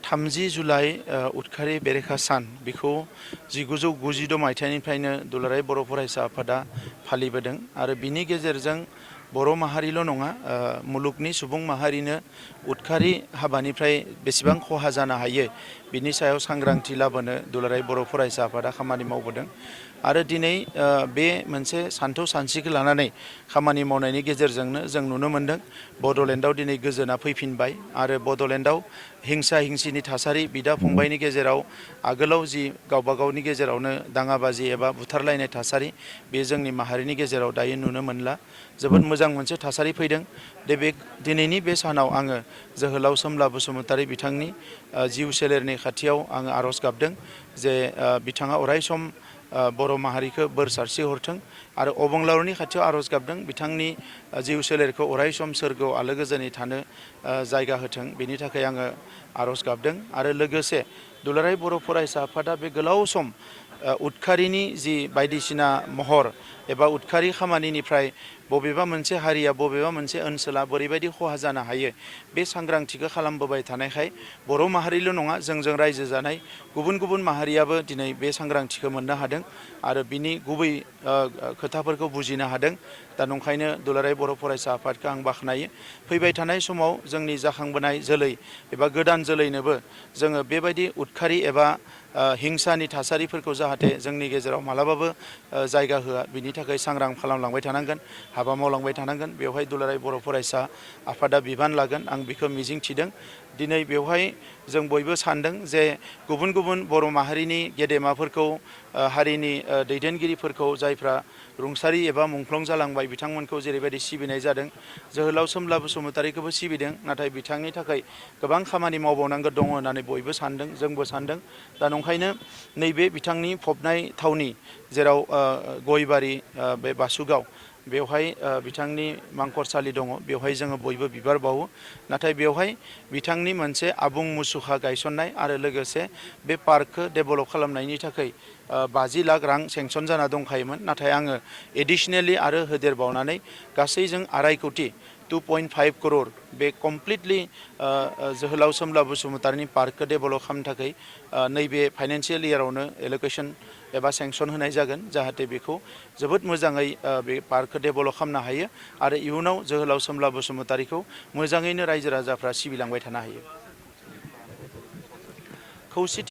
30 July उदखारि बेरेखा सान बेखौ 1992 मायथाइनिफ्रायनो दुलाराय बर' फरायसा आफादा फालिबोदों आरो बिनि गेजेरजों बर' माहारिल' नङा मुलुगनि सुबुं माहारिनो उदखारि हाबानिफ्राय बेसेबां खहा जानो हायो बिनि सायाव सांग्रांथि लाबोनो दुलाराय बर' फरायसा आफादा खामानि मावबोदों आरो दिनै बे मोनसे सान्थौ सानस्रिखौ लानानै खामानि मावनायनि गेजेरजोंनो जों नुनो मोन्दों बड'लेण्डआव दिनै गोजोना फैफिनबाय आरो बड'लेण्डआव हिंसा हिंसिनि थासारि बिदा फंबायनि गेजेराव आगोलाव जि गावबा गावनि गेजेरावनो दाङाबाजि एबा बुथारलायनाय थासारि बे जोंनि माहारिनि गेजेराव दायो नुनो मोनला जोबोद मोजां मोनसे थासारि फैदों दिनैनि बे सानाव आङो जोहोलाव सोमला बसुमतारी बिथांनि जिउ सोलेरनि खाथियाव आङो आर'ज गाबदों जे बिथाङा अरायसम बर' माहारिखौ बोर सारस्रि हरथों आरो अबंलावरनि खाथियाव आर'ज गाबदों बिथांनि जिउ सोलेरखौ अरायसम सोरगोआव आलो गोजोनै थानो जायगा होथों बेनि थाखाय आङो आर'ज गाबदों आरो लोगोसे दुलाराय बर' फरायसा आफादा बे गोलाव सम उदखारिनि जि बायदिसिना महर एबा उदखारि खामानिनिफ्राय बबेबा मोनसे हारिया बबेबा मोनसे ओनसोला बोरैबायदि खहा जानो हायो बे सांग्रांथिखौ खालामबोबाय थानायखाय बर' माहारिल' नङा जोंजों रायजो जानाय गुबुन गुबुन माहारियाबो दिनै बे सांग्रांथिखौ मोननो हादों आरो बिनि गुबै खोथाफोरखौ बुजिनो हादों दा नंखायनो दुलाराय बर' फरायसा आफादखौ आं बाख्नायो फैबाय थानाय समाव जोंनि जाखांबोनाय जोलै एबा गोदान जोलैनोबो जोङो बेबायदि उदखारि एबा हिंसानि थासारिफोरखौ जाहाथे जोंनि गेजेराव मालाबाबो जायगा होआ बिनि थाखाय सांग्रां खालामलांबाय थानांगोन हाबा मावलांबाय थानांगोन बेवहाय दुलाराय बर' फरायसा आफादा बिबान लागोन आं बेखौ मिजिं थिदों दिनै बेवहाय जों बयबो सानदों जे गुबुन गुबुन बर' माहारिनि गेदेमाफोरखौ हारिनि दैदेनगिरिफोरखौ जायफ्रा रुंसारि एबा मुंख्लं जालांबाय बिथांमोनखौ जेरैबायदि सिबिनाय जादों जोहोलाव सोमला बसुमतारीखौबो सिबिदों नाथाय बिथांनि थाखाय गोबां खामानि मावबावनांगौ दङ होननानै बयबो सानदों जोंबो सानदों दा नंखायनो नैबे बिथांनि फबनाय थावनि जेराव गयबारि बे बासुगाव बेवहाय बिथांनि मांखरसालि दङ बेवहाय जोङो बयबो बिबार बावो नाथाय बेवहाय बिथांनि मोनसे आबुं मुसुखा गायसननाय आरो लोगोसे बे पार्कखौ डेभेलप खालामनायनि थाखाय 50 लाख रां सेंसन जाना दंखायोमोन नाथाय आङो एडिशनेलि आरो होदेरबावनानै गासैजों 2.5 कोटि 2.5 करोड़ बे कमप्लिटलि जोहोलाव सोमला बसुमतारीनि पार्कखौ डेभेलप खालामनो थाखाय नैबे फाइनान्सियेल इयारावनो एल'केशन एबा सेंसन होनाय जागोन जाहाथे बेखौ जोबोद मोजाङै बे पार्कखौ डेभेलप खालामनो हायो आरो इयुनाव जोहोलाव सोमला बसुमतारीखौ मोजाङैनो रायजो राजाफ्रा सिबिलांबाय थानो हायो। खौसेथि